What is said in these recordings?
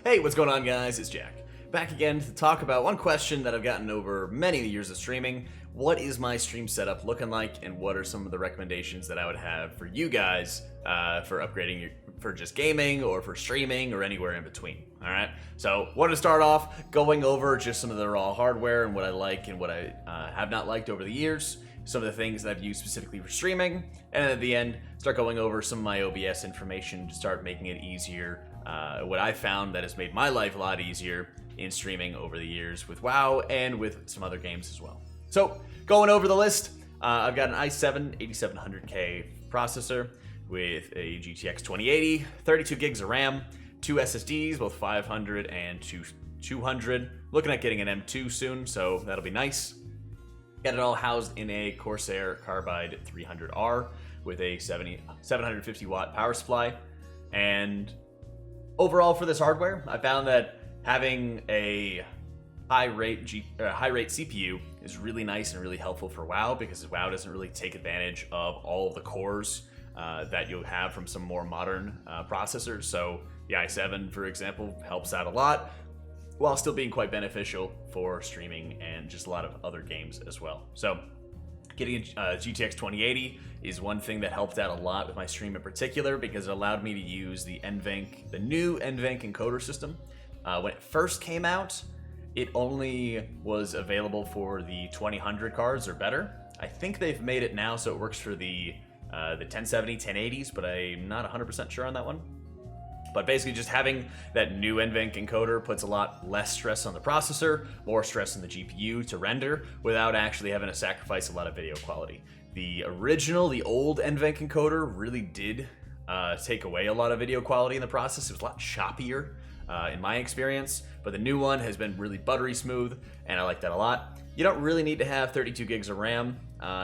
Hey, what's going on, guys? It's Jack. Back again to talk about one question that I've gotten over many years of streaming. What is my stream setup looking like, and what are some of the recommendations that I would have for you guys for upgrading for just gaming or for streaming or anywhere in between? Alright, so wanted to start off going over just some of the raw hardware and what I like and what I have not liked over the years, some of the things that I've used specifically for streaming, and then at the end, start going over some of my OBS information to start making it easier. What I found that has made my life a lot easier in streaming over the years with WoW and with some other games as well. So, going over the list, I've got an i7 8700K processor with a GTX 2080, 32 gigs of RAM, 2 SSDs, both 500 and 200. Looking at getting an M2 soon, so that'll be nice. Got it all housed in a Corsair Carbide 300R with a 750 watt power supply. And overall for this hardware, I found that having a high rate CPU is really nice and really helpful for WoW, because WoW doesn't really take advantage of all of the cores that you'll have from some more modern processors. So the i7, for example, helps out a lot, while still being quite beneficial for streaming and just a lot of other games as well. So getting a GTX 2080 is one thing that helped out a lot with my stream in particular, because it allowed me to use the new NVENC encoder system. When it first came out, it only was available for the 2000 cards or better. I think they've made it now so it works for the 1070, 1080s, but I'm not 100% sure on that one. But basically just having that new NVENC encoder puts a lot less stress on the processor, more stress on the GPU to render, without actually having to sacrifice a lot of video quality. The old NVENC encoder really did take away a lot of video quality in the process. It was a lot choppier in my experience, but the new one has been really buttery smooth, and I like that a lot. You don't really need to have 32 gigs of RAM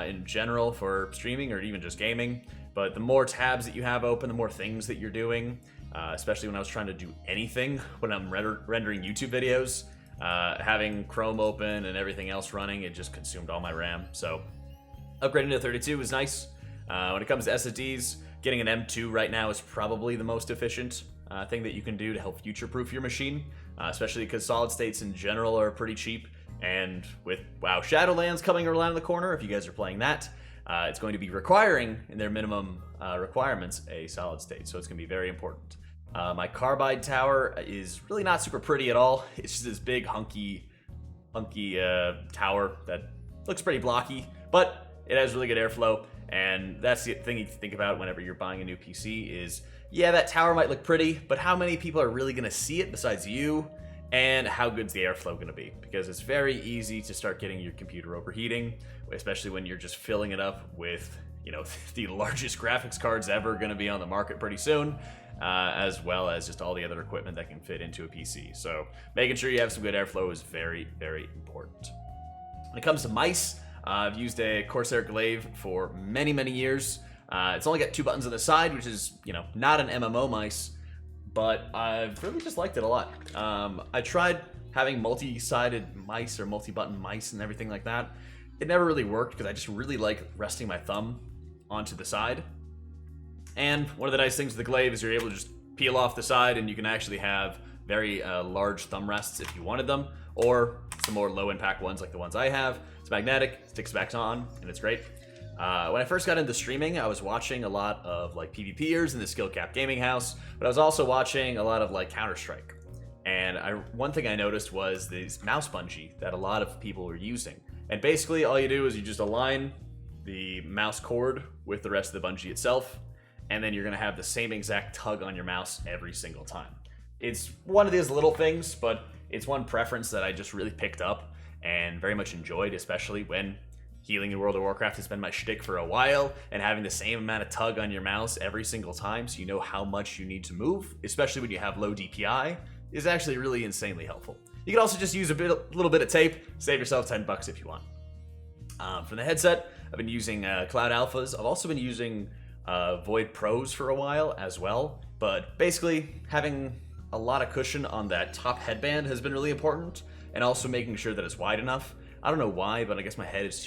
in general for streaming or even just gaming, but the more tabs that you have open, the more things that you're doing, especially when I was trying to do anything when I'm rendering YouTube videos, having Chrome open and everything else running, it just consumed all my RAM. So upgrading to 32 is nice. When it comes to SSDs, getting an M2 right now is probably the most efficient thing that you can do to help future-proof your machine, especially because solid states in general are pretty cheap. And with WoW Shadowlands coming around the corner, if you guys are playing that, it's going to be requiring in their minimum requirements a solid state, so it's going to be very important. My Carbide tower is really not super pretty at all. It's just this big hunky tower that looks pretty blocky, but it has really good airflow. And that's the thing you think about whenever you're buying a new PC is, yeah, that tower might look pretty, but how many people are really going to see it besides you? And how good's the airflow going to be? Because it's very easy to start getting your computer overheating, especially when you're just filling it up with, the largest graphics cards ever going to be on the market pretty soon, as well as just all the other equipment that can fit into a PC. So making sure you have some good airflow is very, very important. When it comes to mice, I've used a Corsair Glaive for many, many years. It's only got 2 buttons on the side, which is, not an MMO mice, but I've really just liked it a lot. I tried having multi-sided mice or multi-button mice and everything like that. It never really worked because I just really like resting my thumb onto the side. And one of the nice things with the Glaive is you're able to just peel off the side, and you can actually have very large thumb rests if you wanted them, or some more low-impact ones like the ones I have. It's magnetic, sticks back on, and it's great. When I first got into streaming, I was watching a lot of PvPers in the Skill Cap Gaming House, but I was also watching a lot of Counter-Strike. And one thing I noticed was this mouse bungee that a lot of people were using. And basically all you do is you just align the mouse cord with the rest of the bungee itself, and then you're gonna have the same exact tug on your mouse every single time. It's one of these little things, but it's one preference that I just really picked up and very much enjoyed, especially when healing in World of Warcraft has been my shtick for a while, and having the same amount of tug on your mouse every single time so you know how much you need to move, especially when you have low DPI, is actually really insanely helpful. You can also just use a little bit of tape, save yourself $10 if you want. For the headset, I've been using Cloud Alphas. I've also been using Void Pros for a while as well, but basically having a lot of cushion on that top headband has been really important, and also making sure that it's wide enough. I don't know why, but I guess my head is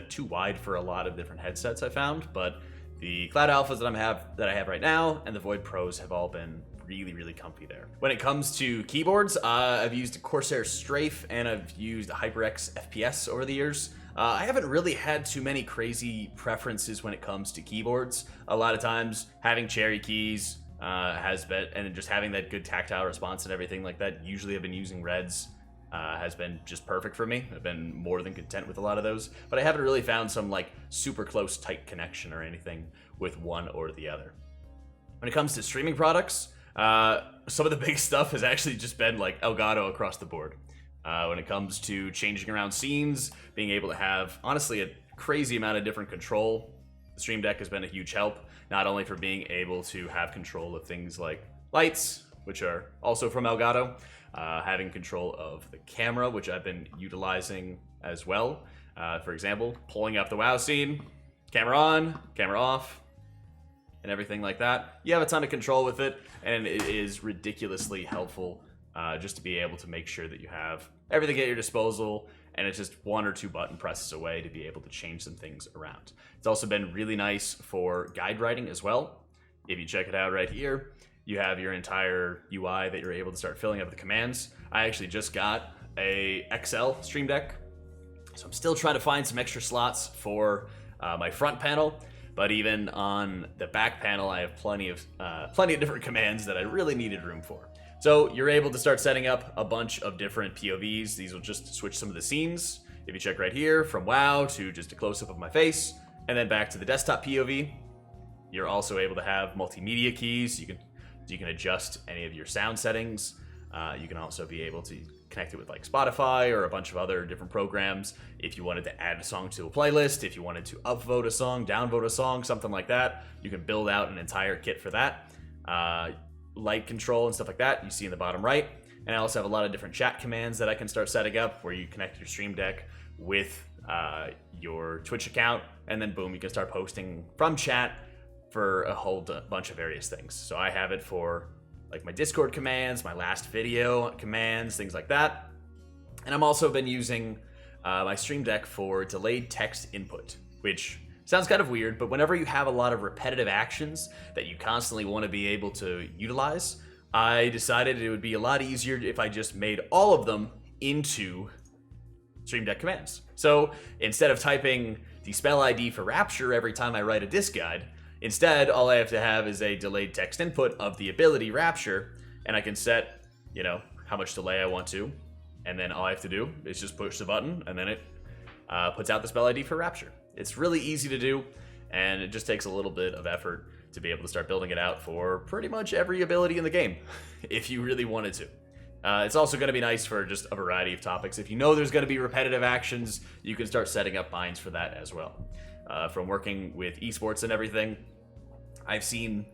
too wide for a lot of different headsets I found, but the Cloud Alphas that I have right now and the Void Pros have all been really, really comfy there. When it comes to keyboards, I've used a Corsair Strafe and I've used a HyperX FPS over the years. I haven't really had too many crazy preferences when it comes to keyboards. A lot of times having cherry keys has been, and just having that good tactile response and everything like that. Usually I've been using Reds. Has been just perfect for me. I've been more than content with a lot of those, but I haven't really found some like super close tight connection or anything with one or the other. When it comes to streaming products, some of the big stuff has actually just been like Elgato across the board. When it comes to changing around scenes, being able to have, honestly, a crazy amount of different control, the Stream Deck has been a huge help, not only for being able to have control of things like lights, which are also from Elgato, having control of the camera, which I've been utilizing as well. For example, pulling up the WoW scene, camera on, camera off, and everything like that. You have a ton of control with it, and it is ridiculously helpful just to be able to make sure that you have everything at your disposal, and it's just one or two button presses away to be able to change some things around. It's also been really nice for guide writing as well. If you check it out right here, you have your entire UI that you're able to start filling up with the commands. I actually just got a XL Stream Deck, so I'm still trying to find some extra slots for my front panel, but even on the back panel, I have plenty of different commands that I really needed room for. So you're able to start setting up a bunch of different POVs. These will just switch some of the scenes. If you check right here, from WoW to just a close-up of my face, and then back to the desktop POV, you're also able to have multimedia keys. You can adjust any of your sound settings. You can also be able to connect it with like Spotify or a bunch of other different programs. If you wanted to add a song to a playlist, if you wanted to upvote a song, downvote a song, something like that, you can build out an entire kit for that. Light control and stuff like that you see in the bottom right. And I also have a lot of different chat commands that I can start setting up where you connect your Stream Deck with your Twitch account, and then boom, you can start posting from chat for a whole bunch of various things. So I have it for like my Discord commands, my last video commands, things like that. And I'm also been using my Stream Deck for delayed text input, which sounds kind of weird, but whenever you have a lot of repetitive actions that you constantly want to be able to utilize, I decided it would be a lot easier if I just made all of them into Stream Deck commands. So instead of typing the spell ID for Rapture every time I write a disk guide, instead, all I have to have is a delayed text input of the ability Rapture, and I can set, how much delay I want to, and then all I have to do is just push the button, and then it puts out the spell ID for Rapture. It's really easy to do, and it just takes a little bit of effort to be able to start building it out for pretty much every ability in the game, if you really wanted to. It's also going to be nice for just a variety of topics. If you know there's going to be repetitive actions, you can start setting up binds for that as well. From working with esports and everything, I've seen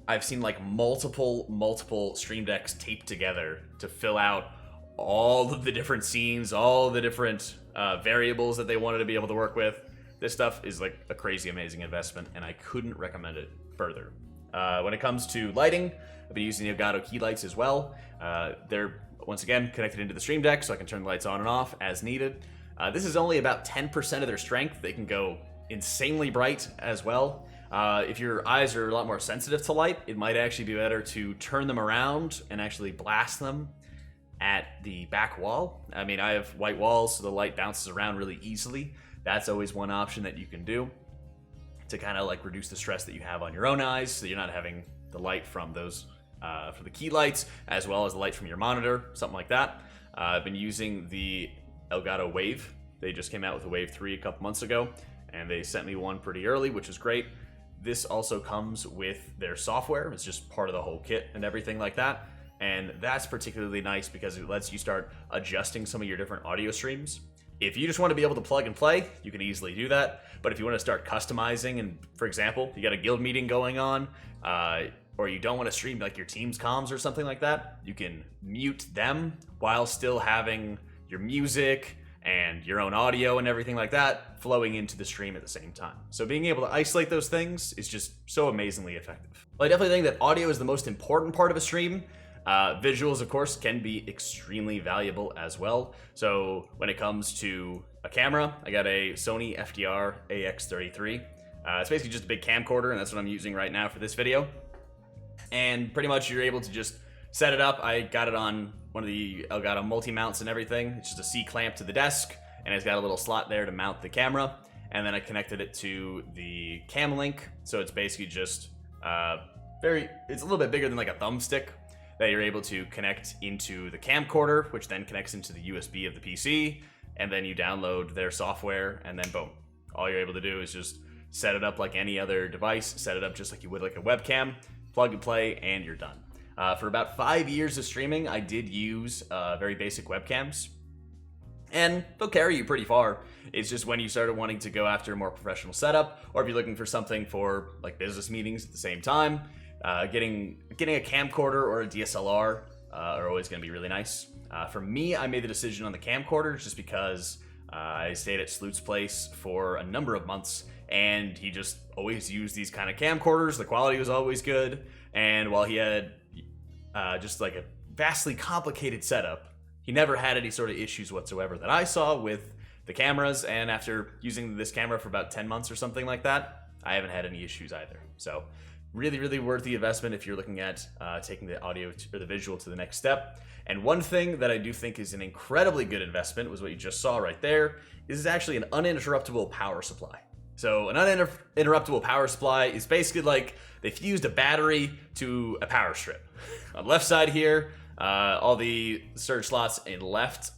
like multiple Stream Decks taped together to fill out all of the different scenes, all the different variables that they wanted to be able to work with. This stuff is like a crazy amazing investment, and I couldn't recommend it further. When it comes to lighting, I've been using the Elgato key lights as well. They're, once again, connected into the Stream Deck, so I can turn the lights on and off as needed. This is only about 10% of their strength. They can go insanely bright as well. If your eyes are a lot more sensitive to light, it might actually be better to turn them around and actually blast them at the back wall. I mean, I have white walls, so the light bounces around really easily. That's always one option that you can do to kind of like reduce the stress that you have on your own eyes, so you're not having the light from those for the key lights, as well as the light from your monitor, something like that. I've been using the Elgato Wave. They just came out with the Wave 3 a couple months ago, and they sent me one pretty early, which is great. This also comes with their software. It's just part of the whole kit and everything like that. And that's particularly nice because it lets you start adjusting some of your different audio streams. If you just want to be able to plug and play, you can easily do that. But if you want to start customizing, and for example, you got a guild meeting going on, or you don't want to stream like your team's comms or something like that, you can mute them while still having your music and your own audio and everything like that flowing into the stream at the same time. So being able to isolate those things is just so amazingly effective. Well, I definitely think that audio is the most important part of a stream. Visuals, of course, can be extremely valuable as well. So when it comes to a camera, I got a Sony FDR AX33. It's basically just a big camcorder, and that's what I'm using right now for this video. And pretty much you're able to just set it up. I got it on one of the Elgato multi-mounts and everything. It's just a C-clamp to the desk, and it's got a little slot there to mount the camera. And then I connected it to the cam link, so it's basically just it's a little bit bigger than like a thumbstick that you're able to connect into the camcorder, which then connects into the USB of the PC, and then you download their software, and then boom. All you're able to do is just set it up like any other device, set it up just like you would like a webcam, plug and play, and you're done. For about 5 years of streaming, I did use very basic webcams, and they'll carry you pretty far. It's just when you started wanting to go after a more professional setup, or if you're looking for something for like business meetings at the same time, getting a camcorder or a DSLR are always going to be really nice. For me, I made the decision on the camcorder just because I stayed at Sloot's place for a number of months, and he just always used these kind of camcorders. The quality was always good, and while he had just like a vastly complicated setup, he never had any sort of issues whatsoever that I saw with the cameras. And after using this camera for about 10 months or something like that, I haven't had any issues either. So really, really worth the investment if you're looking at taking the audio or the visual to the next step. And one thing that I do think is an incredibly good investment was what you just saw right there. Is actually an uninterruptible power supply. So an uninterruptible power supply is basically like they fused a battery to a power strip. On the left side here, all the surge slots on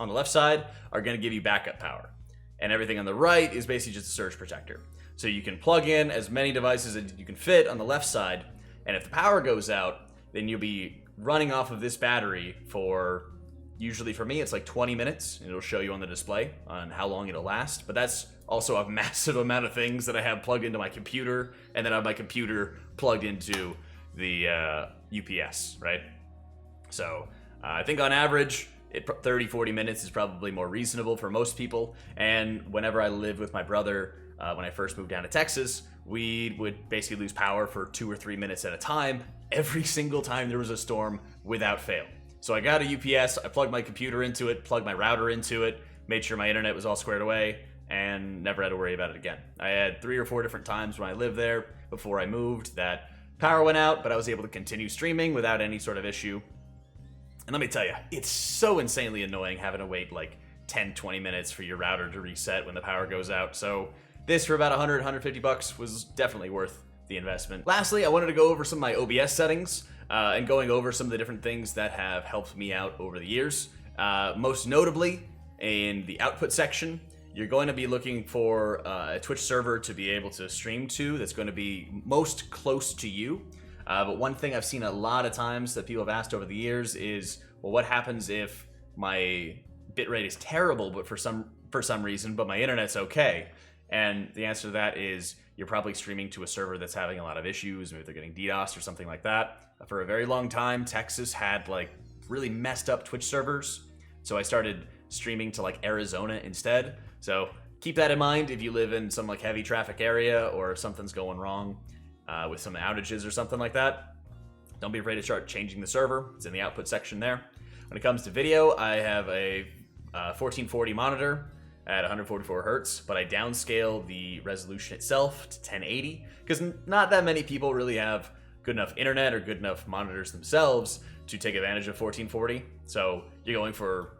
the left side are going to give you backup power. And everything on the right is basically just a surge protector. So you can plug in as many devices as you can fit on the left side, and if the power goes out, then you'll be running off of this battery for, usually for me, it's like 20 minutes, and it'll show you on the display on how long it'll last. But that's also a massive amount of things that I have plugged into my computer, and then I have my computer plugged into the UPS, right? So I think on average, 30-40 minutes is probably more reasonable for most people. And whenever I lived with my brother, when I first moved down to Texas, we would basically lose power for 2 or 3 minutes at a time, every single time there was a storm, without fail. So I got a UPS, I plugged my computer into it, plugged my router into it, made sure my internet was all squared away, and never had to worry about it again. I had 3 or 4 different times when I lived there before I moved that power went out, but I was able to continue streaming without any sort of issue. And let me tell you, it's so insanely annoying having to wait like 10-20 minutes for your router to reset when the power goes out. So this for about $100-$150 was definitely worth the investment. Lastly, I wanted to go over some of my OBS settings and going over some of the different things that have helped me out over the years. Most notably, in the output section, you're going to be looking for a Twitch server to be able to stream to that's going to be most close to you. But one thing I've seen a lot of times that people have asked over the years is, well, what happens if my bitrate is terrible, but for some reason, but my internet's okay? And the answer to that is you're probably streaming to a server that's having a lot of issues. Maybe they're getting DDoS or something like that. For a very long time, Texas had like really messed up Twitch servers. So I started streaming to like Arizona instead. So keep that in mind if you live in some like heavy traffic area, or if something's going wrong with some outages or something like that. Don't be afraid to start changing the server. It's in the output section there. When it comes to video, I have a 1440 monitor at 144 hertz, but I downscale the resolution itself to 1080 because not that many people really have good enough internet or good enough monitors themselves to take advantage of 1440. So you're going for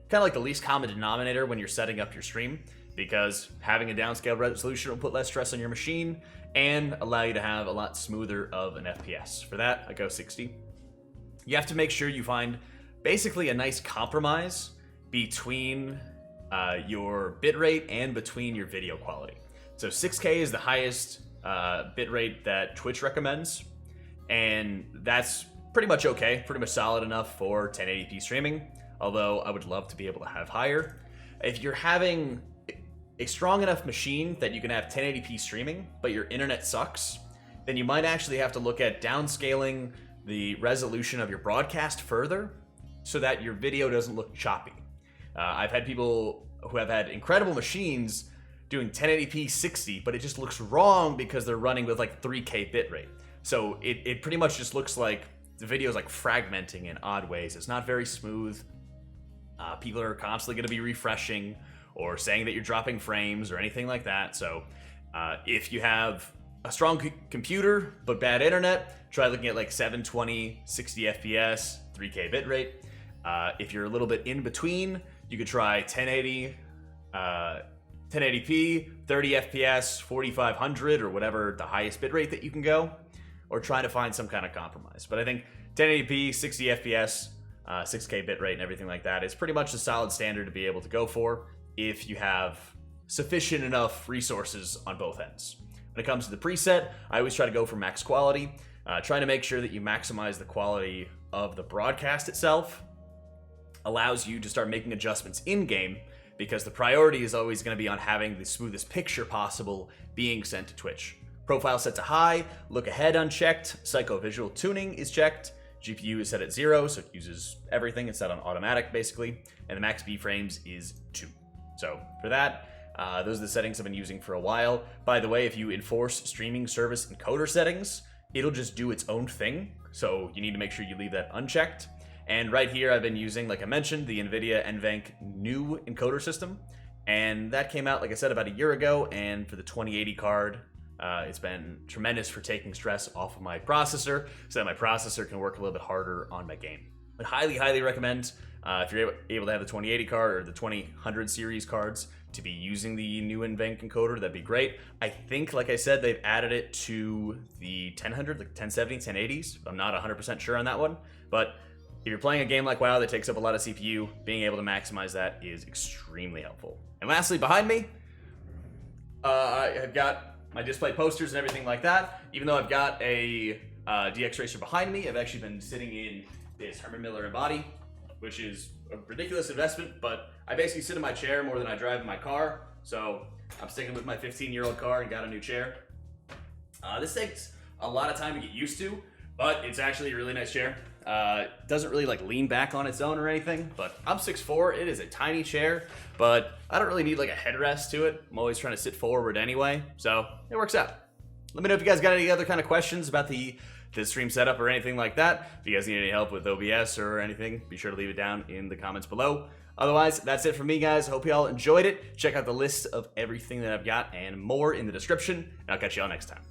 kind of like the least common denominator when you're setting up your stream, because having a downscaled resolution will put less stress on your machine and allow you to have a lot smoother of an FPS. For that, I go 60. You have to make sure you find basically a nice compromise between your bitrate and between your video quality. So 6K is the highest bitrate that Twitch recommends, and that's pretty much okay, pretty much solid enough for 1080p streaming, although I would love to be able to have higher. If you're having a strong enough machine that you can have 1080p streaming, but your internet sucks, then you might actually have to look at downscaling the resolution of your broadcast further so that your video doesn't look choppy. I've had people who have had incredible machines doing 1080p 60, but it just looks wrong because they're running with like 3K bitrate. So it pretty much just looks like the video is like fragmenting in odd ways. It's not very smooth. People are constantly going to be refreshing or saying that you're dropping frames or anything like that. So if you have a strong computer but bad internet, try looking at like 720, 60 FPS, 3K bitrate. If you're a little bit in between, you could try 1080, 1080p, 30 FPS, 4500, or whatever the highest bitrate that you can go, or try to find some kind of compromise. But I think 1080p, 60 FPS, 6K bitrate, and everything like that is pretty much a solid standard to be able to go for if you have sufficient enough resources on both ends. When it comes to the preset, I always try to go for max quality, trying to make sure that you maximize the quality of the broadcast itself. Allows you to start making adjustments in-game, because the priority is always going to be on having the smoothest picture possible being sent to Twitch. Profile set to high, look ahead unchecked, psycho-visual tuning is checked, GPU is set at 0, so it uses everything, it's set on automatic basically, and the max B-frames is 2. So for that, those are the settings I've been using for a while. By the way, if you enforce streaming service encoder settings, it'll just do its own thing, so you need to make sure you leave that unchecked. And right here, I've been using, like I mentioned, the NVIDIA NVENC new encoder system. And that came out, like I said, about a year ago. And for the 2080 card, it's been tremendous for taking stress off of my processor so that my processor can work a little bit harder on my game. But highly, highly recommend, if you're able to have the 2080 card or the 2000 series cards, to be using the new NVENC encoder. That'd be great. I think, like I said, they've added it to the 1000, like 1070, 1080s. I'm not 100% sure on that one. But if you're playing a game like WoW that takes up a lot of CPU, being able to maximize that is extremely helpful. And lastly, behind me, I've got my display posters and everything like that. Even though I've got a DX Racer behind me, I've actually been sitting in this Herman Miller Embody, which is a ridiculous investment, but I basically sit in my chair more than I drive in my car. So I'm sticking with my 15-year-old car and got a new chair. This takes a lot of time to get used to, but it's actually a really nice chair. Doesn't really like lean back on its own or anything, but I'm 6'4", it is a tiny chair, but I don't really need like a headrest to it. I'm always trying to sit forward anyway, so it works out. Let me know if you guys got any other kind of questions about the stream setup or anything like that. If you guys need any help with OBS or anything, be sure to leave it down in the comments below. Otherwise, that's it for me, guys. Hope you all enjoyed it. Check out the list of everything that I've got and more in the description, and I'll catch you all next time.